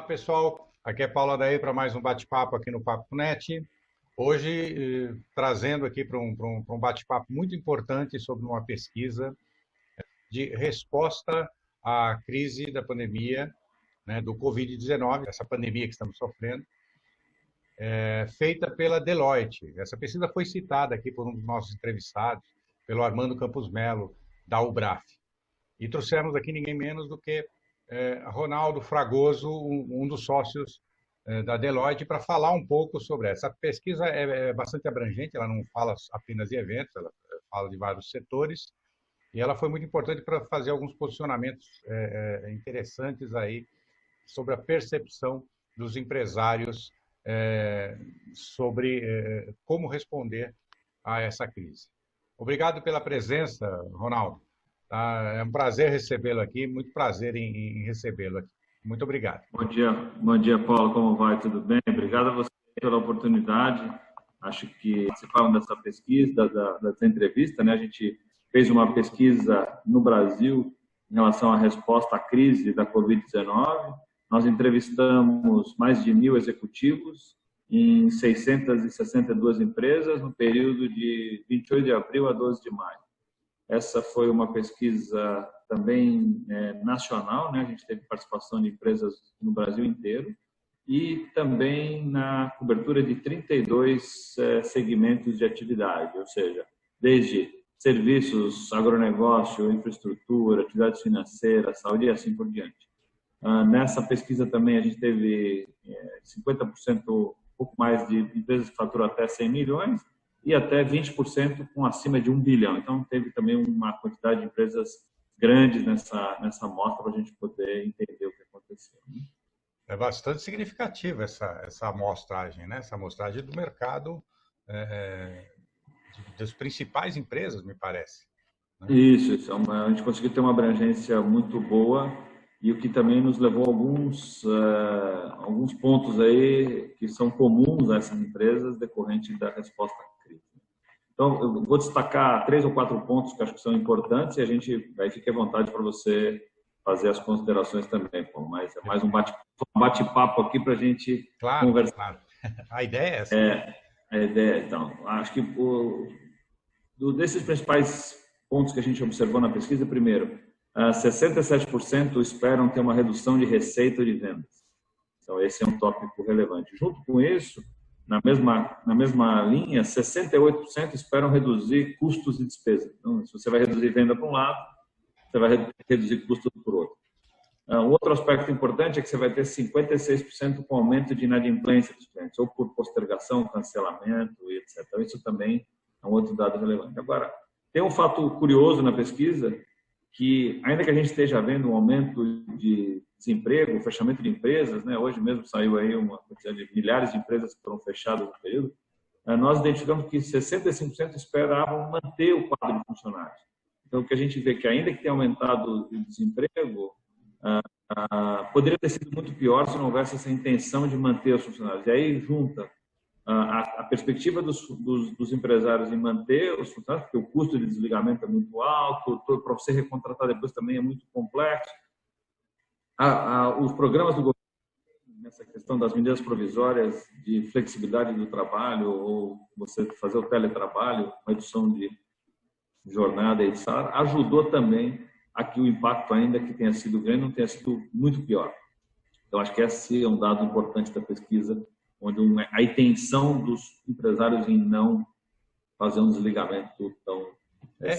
Olá, pessoal. Aqui é Paula Daí para mais um bate-papo aqui no Papo Net. Hoje, trazendo aqui para um bate-papo muito importante sobre uma pesquisa de resposta à crise da pandemia, né, do Covid-19, essa pandemia que estamos sofrendo, feita pela Deloitte. Essa pesquisa foi citada aqui por um dos nossos entrevistados, pelo Armando Campos Melo, da UBRAF. E trouxemos aqui ninguém menos do que Ronaldo Fragoso, um dos sócios da Deloitte, para falar um pouco sobre essa. Essa pesquisa é bastante abrangente, ela não fala apenas de eventos, ela fala de vários setores, e ela foi muito importante para fazer alguns posicionamentos interessantes aí sobre a percepção dos empresários sobre como responder a essa crise. Obrigado pela presença, Ronaldo. É um prazer recebê-lo aqui, muito prazer em recebê-lo aqui. Muito obrigado. Bom dia, Paulo, como vai? Tudo bem? Obrigado a você pela oportunidade. Acho que participaram dessa pesquisa, dessa entrevista, né? A gente fez uma pesquisa no Brasil em relação à resposta à crise da Covid-19. Nós entrevistamos mais de 1.000 executivos em 662 empresas no período de 28 de abril a 12 de maio. Essa foi uma pesquisa também nacional, né? A gente teve participação de empresas no Brasil inteiro e também na cobertura de 32 segmentos de atividade, ou seja, desde serviços, agronegócio, infraestrutura, atividades financeiras, saúde e assim por diante. Nessa pesquisa também a gente teve 50%, um pouco mais de empresas que faturam até 100 milhões, e até 20% com acima de 1 bilhão. Então, teve também uma quantidade de empresas grandes nessa amostra para a gente poder entender o que aconteceu. É bastante significativa essa amostragem, né? Essa amostragem do mercado das principais empresas, me parece. Né? Isso. A gente conseguiu ter uma abrangência muito boa e o que também nos levou a alguns pontos aí que são comuns a essas empresas decorrente da resposta à crise. Então, eu vou destacar 3 ou 4 pontos que acho que são importantes e a gente vai ficar à vontade para você fazer as considerações também, Paulo. Mas é mais um bate-papo aqui para a gente conversar. Claro. A ideia é essa. A ideia, então, acho que desses principais pontos que a gente observou na pesquisa, primeiro, 67% esperam ter uma redução de receita ou de vendas. Então, esse é um tópico relevante. Junto com isso, na mesma linha, 68% esperam reduzir custos e despesas. Então, se você vai reduzir venda para um lado, você vai reduzir custos para o outro. Um outro aspecto importante é que você vai ter 56% com aumento de inadimplência dos clientes, ou por postergação, cancelamento, etc. Então, isso também é um outro dado relevante. Agora, tem um fato curioso na pesquisa, que ainda que a gente esteja vendo um aumento de desemprego, fechamento de empresas, né? Hoje mesmo saiu aí uma quantidade de milhares de empresas que foram fechadas no período, nós identificamos que 65% esperavam manter o quadro de funcionários. Então, o que a gente vê que ainda que tenha aumentado o desemprego, poderia ter sido muito pior se não houvesse essa intenção de manter os funcionários. E aí junta a perspectiva dos empresários em manter os funcionários, porque o custo de desligamento é muito alto, para você recontratar depois também é muito complexo. Os programas do governo, nessa questão das medidas provisórias de flexibilidade do trabalho, ou você fazer o teletrabalho, redução de jornada e de salário, ajudou também a que o impacto, ainda que tenha sido grande, não tenha sido muito pior. Então, acho que esse é um dado importante da pesquisa, onde a intenção dos empresários em não fazer um desligamento tão...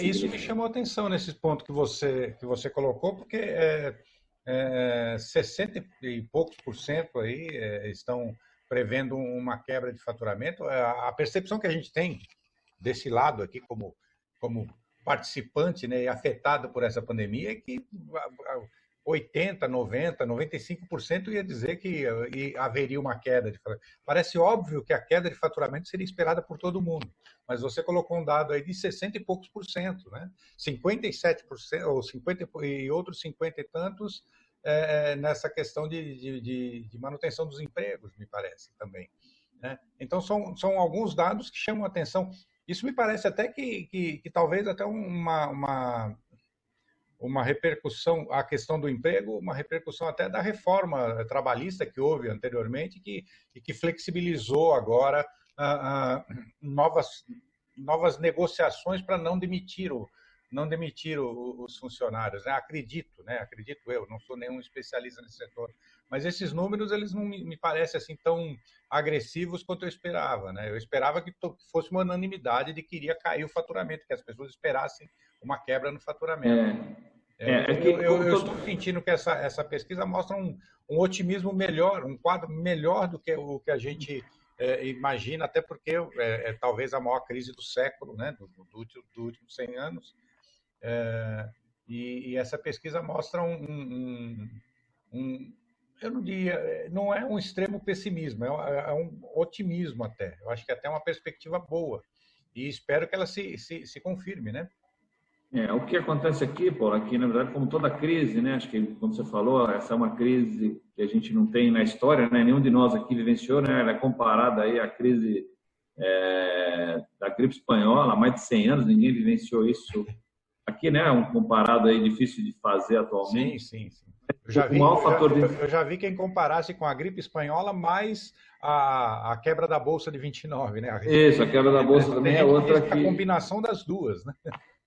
Isso me chamou a atenção nesse ponto que você colocou, porque 60 e poucos por cento aí estão prevendo uma quebra de faturamento. A percepção que a gente tem desse lado aqui, como participante, né, e afetado por essa pandemia, é que 80%, 90%, 95% ia dizer que haveria uma queda de faturamento. Parece óbvio que a queda de faturamento seria esperada por todo mundo, mas você colocou um dado aí de 60 e poucos por cento, né? 57%, ou 50 e outros 50 e tantos nessa questão de manutenção dos empregos, me parece também, né? Então, são alguns dados que chamam a atenção. Isso me parece até que talvez até uma uma repercussão, a questão do emprego, uma repercussão até da reforma trabalhista que houve anteriormente, que flexibilizou agora novas negociações para não demitir os funcionários, né? Acredito eu, não sou nenhum especialista nesse setor, mas esses números eles não me parecem assim tão agressivos quanto eu esperava, né? Eu esperava que fosse uma unanimidade de que iria cair o faturamento, que as pessoas esperassem uma quebra no faturamento. Eu estou sentindo que essa pesquisa mostra um otimismo melhor, um quadro melhor do que o que a gente imagina, até porque talvez a maior crise do século, né, do últimos 100 anos, e essa pesquisa mostra eu não diria, não é um extremo pessimismo, é um otimismo até. Eu acho que até é uma perspectiva boa e espero que ela se confirme, né? O que acontece aqui, Paulo, aqui na verdade, como toda crise, né? Acho que, como você falou, essa é uma crise que a gente não tem na história, né? Nenhum de nós aqui vivenciou, né? Ela é comparada aí à crise da gripe espanhola, há mais de 100 anos, ninguém vivenciou isso aqui, né? Um comparado aí difícil de fazer atualmente. Sim. Eu já vi quem comparasse com a gripe espanhola, mais a quebra da Bolsa de 29, né? Isso, a quebra da Bolsa também é outra que... A combinação das duas, né?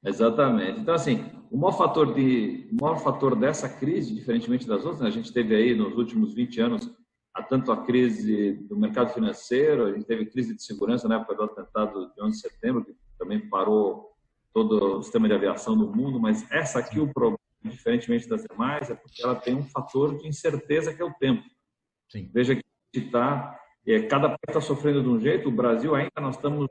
Exatamente. Então, assim, o maior fator dessa crise, diferentemente das outras, né? A gente teve aí nos últimos 20 anos tanto a crise do mercado financeiro, a gente teve crise de segurança na época do atentado de 11 de setembro, que também parou todo o sistema de aviação do mundo, mas essa aqui, o problema, diferentemente das demais, é porque ela tem um fator de incerteza que é o tempo. Sim. Veja que a gente cada país está sofrendo de um jeito, o Brasil ainda, nós estamos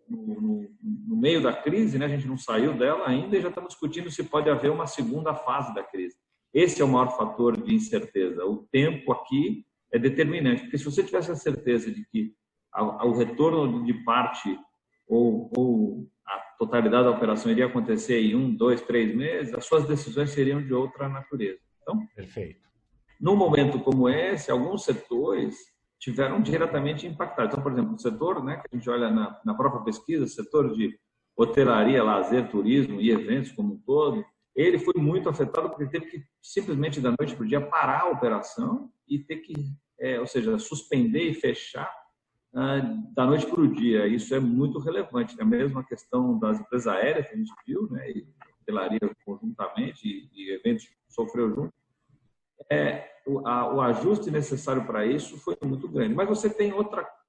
no meio da crise, né? A gente não saiu dela ainda e já estamos discutindo se pode haver uma segunda fase da crise. Esse é o maior fator de incerteza. O tempo aqui é determinante, porque se você tivesse a certeza de que o retorno de parte ou a totalidade da operação iria acontecer em 1, 2, 3 meses, as suas decisões seriam de outra natureza. Então, perfeito. Num momento como esse, alguns setores tiveram diretamente impactados. Então, por exemplo, o setor, né, que a gente olha na própria pesquisa, o setor de hotelaria, lazer, turismo e eventos como um todo, ele foi muito afetado porque teve que simplesmente da noite para o dia parar a operação e ter que, ou seja, suspender e fechar da noite para o dia. Isso é muito relevante. É mesmo a questão das empresas aéreas que a gente viu, né, e hotelaria conjuntamente e eventos sofreu junto. O ajuste necessário para isso foi muito grande. Mas você tem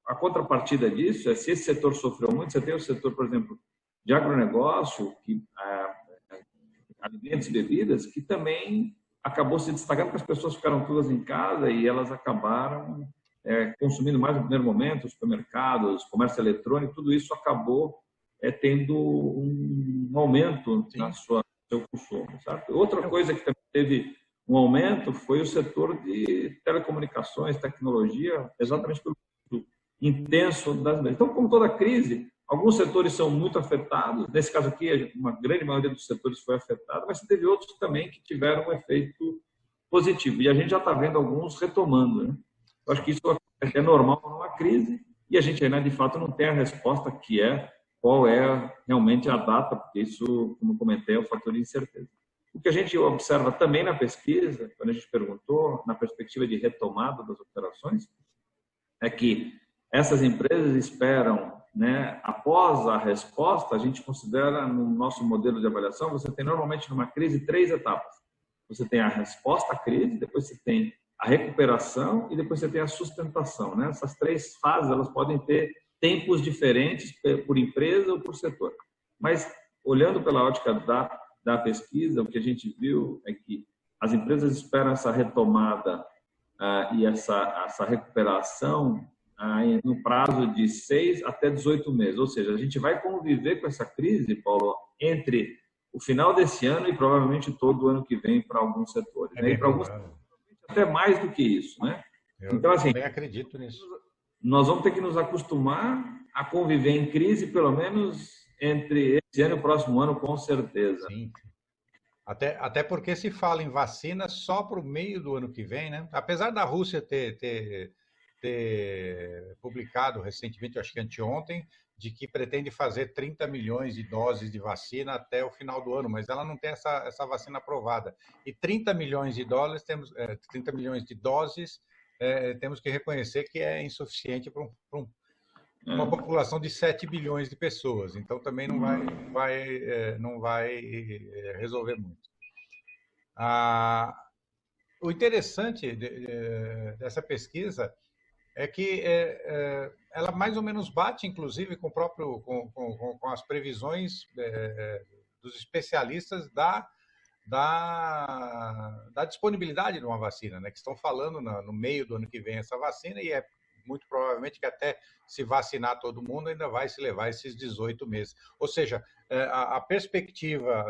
a contrapartida disso, se esse setor sofreu muito, você tem o setor, por exemplo, de agronegócio, alimentos e bebidas, que também acabou se destacando porque as pessoas ficaram todas em casa e elas acabaram consumindo mais no primeiro momento, supermercados, comércio eletrônico, tudo isso acabou tendo um aumento no seu consumo. Sabe? Outra coisa que também teve um aumento foi o setor de telecomunicações, tecnologia, exatamente pelo intenso das empresas. Então, como toda crise, alguns setores são muito afetados. Nesse caso aqui, uma grande maioria dos setores foi afetada, mas teve outros também que tiveram um efeito positivo. E a gente já está vendo alguns retomando. Né? Eu acho que isso é normal numa crise e a gente ainda, de fato, não tem a resposta que qual é realmente a data, porque isso, como comentei, é um fator de incerteza. O que a gente observa também na pesquisa, quando a gente perguntou, na perspectiva de retomada das operações, é que essas empresas esperam, né, após a resposta, a gente considera no nosso modelo de avaliação, você tem normalmente numa crise 3 etapas. Você tem a resposta à crise, depois você tem a recuperação e depois você tem a sustentação. Né? Essas 3 fases elas podem ter tempos diferentes por empresa ou por setor. Mas, olhando pela ótica da pesquisa, o que a gente viu é que as empresas esperam essa retomada e essa recuperação no prazo de 6 até 18 meses. Ou seja, a gente vai conviver com essa crise, Paulo, entre o final desse ano e provavelmente todo o ano que vem para alguns setores. Né? E para alguns até mais do que isso. Né? Então, assim, eu nem acredito nisso. Nós vamos ter que nos acostumar a conviver em crise, pelo menos entre esse ano e o próximo ano, com certeza. Sim. Até porque se fala em vacina só para o meio do ano que vem, né? Apesar da Rússia ter publicado recentemente, acho que anteontem, de que pretende fazer 30 milhões de doses de vacina até o final do ano, mas ela não tem essa vacina aprovada. E 30 milhões de dólares, 30 milhões de doses, temos que reconhecer que é insuficiente para uma população de 7 bilhões de pessoas. Então, também não vai resolver muito. O interessante dessa pesquisa é que ela mais ou menos bate, inclusive, com as previsões dos especialistas da disponibilidade de uma vacina, né? Que estão falando no meio do ano que vem essa vacina, e é muito provavelmente que até se vacinar todo mundo ainda vai se levar esses 18 meses. Ou seja, a perspectiva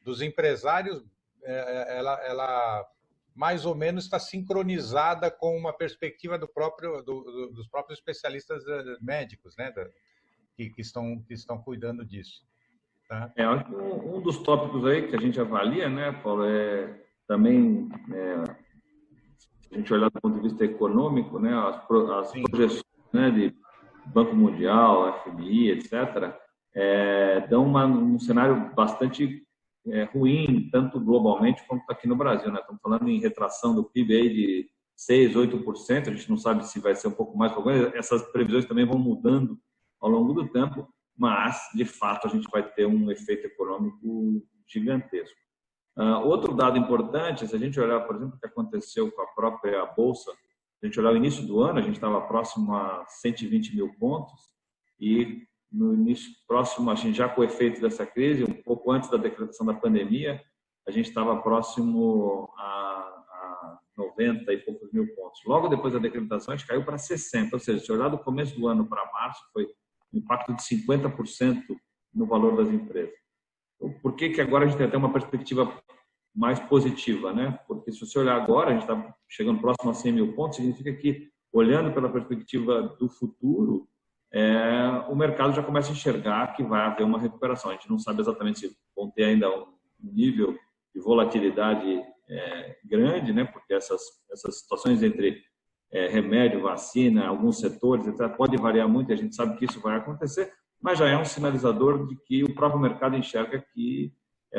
dos empresários, ela mais ou menos está sincronizada com uma perspectiva dos próprios especialistas médicos, né, que estão cuidando disso. Tá? Um dos tópicos aí que a gente avalia, né, Paulo, também, se a gente olhar do ponto de vista econômico, né, as projeções, né, de Banco Mundial, FMI, etc., dão um cenário bastante ruim, tanto globalmente quanto aqui no Brasil, né? Estamos falando em retração do PIB aí de 6%, 8%, a gente não sabe se vai ser um pouco mais, essas previsões também vão mudando ao longo do tempo, mas, de fato, a gente vai ter um efeito econômico gigantesco. Outro dado importante, se a gente olhar, por exemplo, o que aconteceu com a própria Bolsa, se a gente olhar o início do ano, a gente estava próximo a 120 mil pontos, e no início próximo, a gente já com o efeito dessa crise, um pouco antes da decretação da pandemia, a gente estava próximo a 90 e poucos mil pontos. Logo depois da decretação, a gente caiu para 60, ou seja, se olhar do começo do ano para março, foi um impacto de 50% no valor das empresas. Então, por que agora a gente tem até uma perspectiva mais positiva, né? Porque se você olhar agora, a gente está chegando próximo a 100 mil pontos, significa que, olhando pela perspectiva do futuro, o mercado já começa a enxergar que vai haver uma recuperação. A gente não sabe exatamente se vão ter ainda um nível de volatilidade grande, né? Porque essas situações entre remédio, vacina, alguns setores, etc., pode variar muito, e a gente sabe que isso vai acontecer, mas já é um sinalizador de que o próprio mercado enxerga que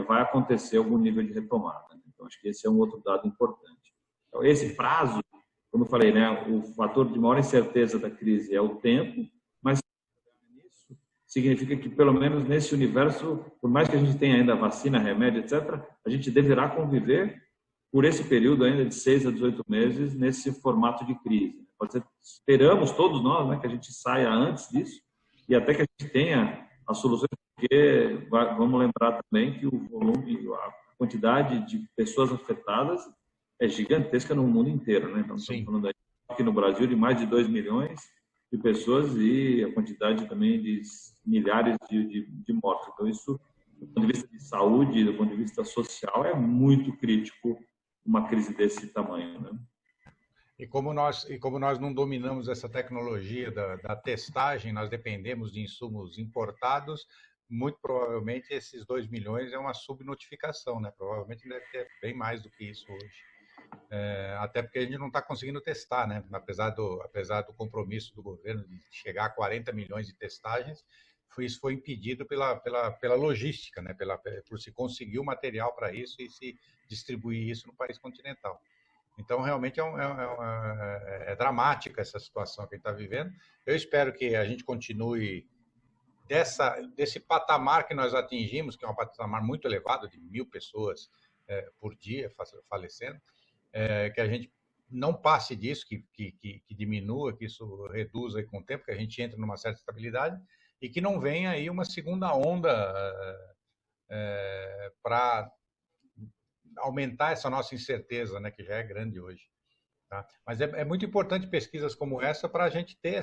vai acontecer algum nível de retomada. Então, acho que esse é um outro dado importante. Então, esse prazo, como eu falei, né, o fator de maior incerteza da crise é o tempo, mas isso significa que, pelo menos nesse universo, por mais que a gente tenha ainda vacina, remédio, etc., a gente deverá conviver por esse período ainda de 6 a 18 meses nesse formato de crise. Pode ser, esperamos todos nós, né, que a gente saia antes disso e até que a gente tenha as soluções, porque vamos lembrar também que o volume, a quantidade de pessoas afetadas é gigantesca no mundo inteiro, né? Então, estamos falando aí aqui no Brasil de mais de 2 milhões de pessoas e a quantidade também de milhares de mortos. Então, isso, do ponto de vista de saúde, do ponto de vista social, é muito crítico uma crise desse tamanho, né? E como nós não dominamos essa tecnologia da testagem, nós dependemos de insumos importados, muito provavelmente esses 2 milhões é uma subnotificação, né? Provavelmente deve ter bem mais do que isso hoje. Até porque a gente não está conseguindo testar, né? Apesar do compromisso do governo de chegar a 40 milhões de testagens, isso foi impedido pela logística, né? Por se conseguir o material para isso e se distribuir isso no país continental. Então, realmente é dramática essa situação que a gente está vivendo. Eu espero que a gente continue desse patamar que nós atingimos, que é um patamar muito elevado, de 1.000 pessoas por dia falecendo, que a gente não passe disso, que diminua, que isso reduza aí com o tempo, que a gente entre numa certa estabilidade e que não venha aí uma segunda onda para aumentar essa nossa incerteza, né, que já é grande hoje. Tá? Mas é muito importante pesquisas como essa para a gente ter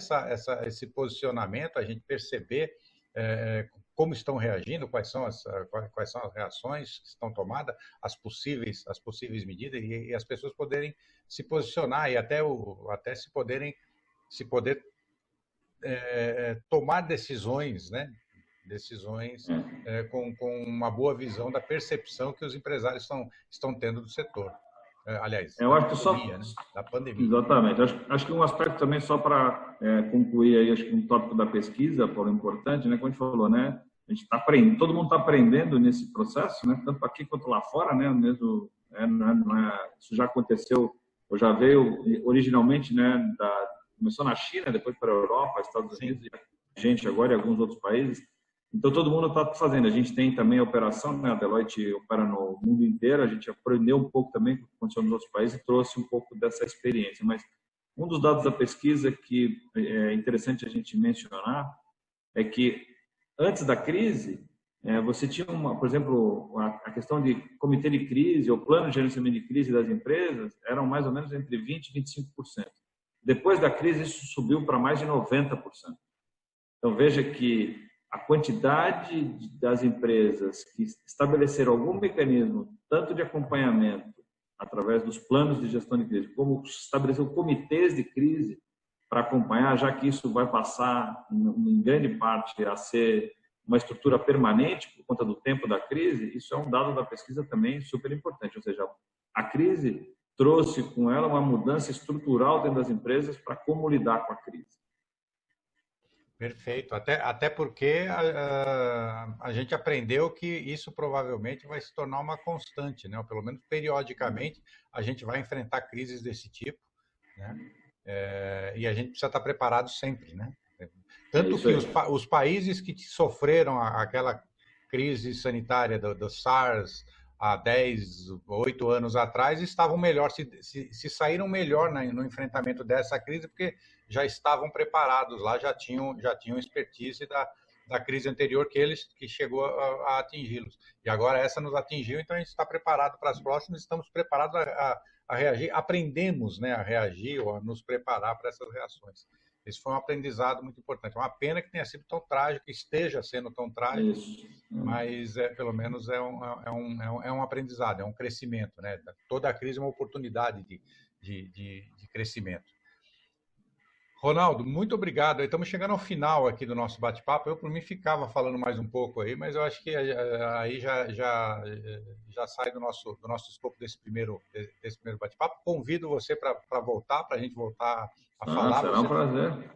esse posicionamento, a gente perceber como estão reagindo, quais são as reações que estão tomadas, as possíveis medidas e as pessoas poderem se posicionar e até poder tomar decisões, né? Decisões com uma boa visão da percepção que os empresários estão tendo do setor. aliás, Eu acho que só... pandemia, né? Da pandemia. Exatamente. Acho que um aspecto também, só para concluir aí, acho que um tópico da pesquisa, Paulo, importante, né? Como a gente falou, né? A gente está aprendendo, todo mundo está aprendendo nesse processo, né? Tanto aqui quanto lá fora, né? Mesmo, isso já aconteceu, ou já veio originalmente, né? Começou na China, depois para a Europa, Estados Unidos, e gente agora em alguns outros países. Então, todo mundo está fazendo. A gente tem também a operação, né? A Deloitte opera no mundo inteiro. A gente aprendeu um pouco também com o que aconteceu nos outros países e trouxe um pouco dessa experiência. Mas um dos dados da pesquisa que é interessante a gente mencionar é que, antes da crise, você tinha, por exemplo, a questão de comitê de crise ou plano de gerenciamento de crise das empresas eram mais ou menos entre 20% e 25%. Depois da crise, isso subiu para mais de 90%. Então, veja que a quantidade das empresas que estabeleceram algum mecanismo, tanto de acompanhamento, através dos planos de gestão de crise, como estabelecer comitês de crise para acompanhar, já que isso vai passar, em grande parte, a ser uma estrutura permanente por conta do tempo da crise, isso é um dado da pesquisa também super importante. Ou seja, a crise trouxe com ela uma mudança estrutural dentro das empresas para como lidar com a crise. Perfeito. Até porque a gente aprendeu que isso provavelmente vai se tornar uma constante, né? Ou pelo menos periodicamente a gente vai enfrentar crises desse tipo, né? E a gente precisa estar preparado sempre, né? Tanto que os países que sofreram aquela crise sanitária do SARS há 10, 8 anos atrás estavam melhor, se saíram melhor no enfrentamento dessa crise, porque já estavam preparados lá, já tinham expertise da crise anterior que chegou a atingi-los. E agora essa nos atingiu, então a gente está preparado para as próximas, estamos preparados a reagir, aprendemos, né, a reagir ou a nos preparar para essas reações. Esse foi um aprendizado muito importante. É uma pena que tenha sido tão trágico, que esteja sendo tão trágico, mas pelo menos é um aprendizado, é um crescimento, né? Toda a crise é uma oportunidade de crescimento. Ronaldo, muito obrigado. Estamos chegando ao final aqui do nosso bate-papo. Eu, por mim, ficava falando mais um pouco aí, mas eu acho que aí já sai do nosso escopo desse primeiro bate-papo. Convido você para voltar, para a gente voltar a falar. Será um prazer.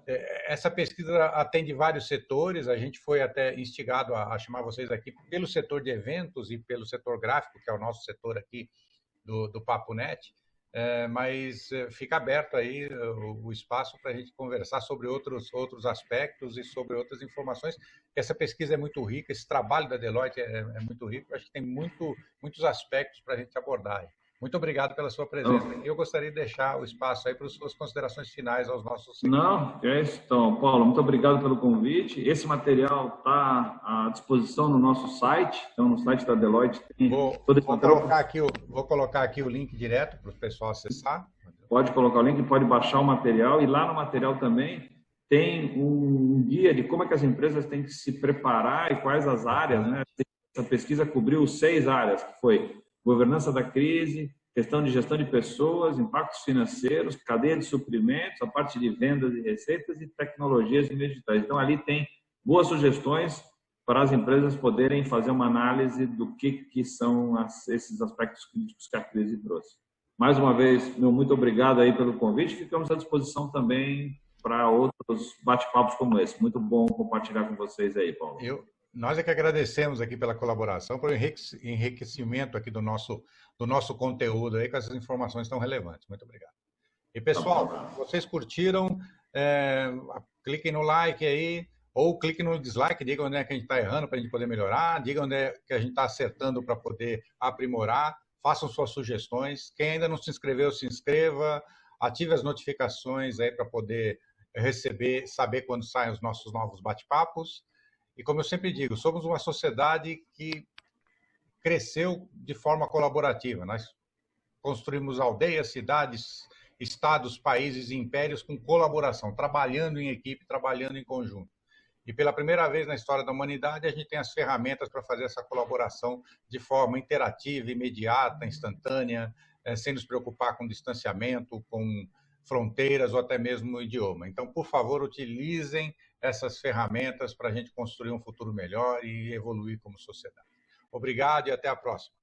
Essa pesquisa atende vários setores. A gente foi até instigado a chamar vocês aqui pelo setor de eventos e pelo setor gráfico, que é o nosso setor aqui do Papo Net. Mas fica aberto aí o espaço para a gente conversar sobre outros aspectos e sobre outras informações. Essa pesquisa é muito rica, esse trabalho da Deloitte é muito rico, acho que tem muitos aspectos para a gente abordar aí. Muito obrigado pela sua presença. Eu gostaria de deixar o espaço aí para as suas considerações finais aos nossos seguidores. Não, é isso. Então, Paulo, muito obrigado pelo convite. Esse material está à disposição no nosso site, então no site da Deloitte tem vou colocar aqui o link direto para o pessoal acessar. Pode colocar o link, pode baixar o material, e lá no material também tem um guia de como é que as empresas têm que se preparar e quais as áreas, né? Essa pesquisa cobriu 6 áreas, que foi governança da crise, questão de gestão de pessoas, impactos financeiros, cadeia de suprimentos, a parte de vendas e receitas e tecnologias e meios digitais. Então, ali tem boas sugestões para as empresas poderem fazer uma análise do que são esses aspectos críticos que a crise trouxe. Mais uma vez, meu muito obrigado aí pelo convite. Ficamos à disposição também para outros bate-papos como esse. Muito bom compartilhar com vocês aí, Paulo. Nós é que agradecemos aqui pela colaboração, pelo enriquecimento aqui do nosso conteúdo aí, com essas informações tão relevantes. Muito obrigado. E, pessoal, se vocês curtiram, cliquem no like aí, ou cliquem no dislike, digam onde é que a gente está errando para a gente poder melhorar, digam onde é que a gente está acertando para poder aprimorar, façam suas sugestões. Quem ainda não se inscreveu, se inscreva, ative as notificações aí para poder saber quando saem os nossos novos bate-papos. E como eu sempre digo, somos uma sociedade que cresceu de forma colaborativa. Nós construímos aldeias, cidades, estados, países e impérios com colaboração, trabalhando em equipe, trabalhando em conjunto. E pela primeira vez na história da humanidade, a gente tem as ferramentas para fazer essa colaboração de forma interativa, imediata, instantânea, sem nos preocupar com distanciamento, com fronteiras ou até mesmo o idioma. Então, por favor, utilizem essas ferramentas para a gente construir um futuro melhor e evoluir como sociedade. Obrigado e até a próxima.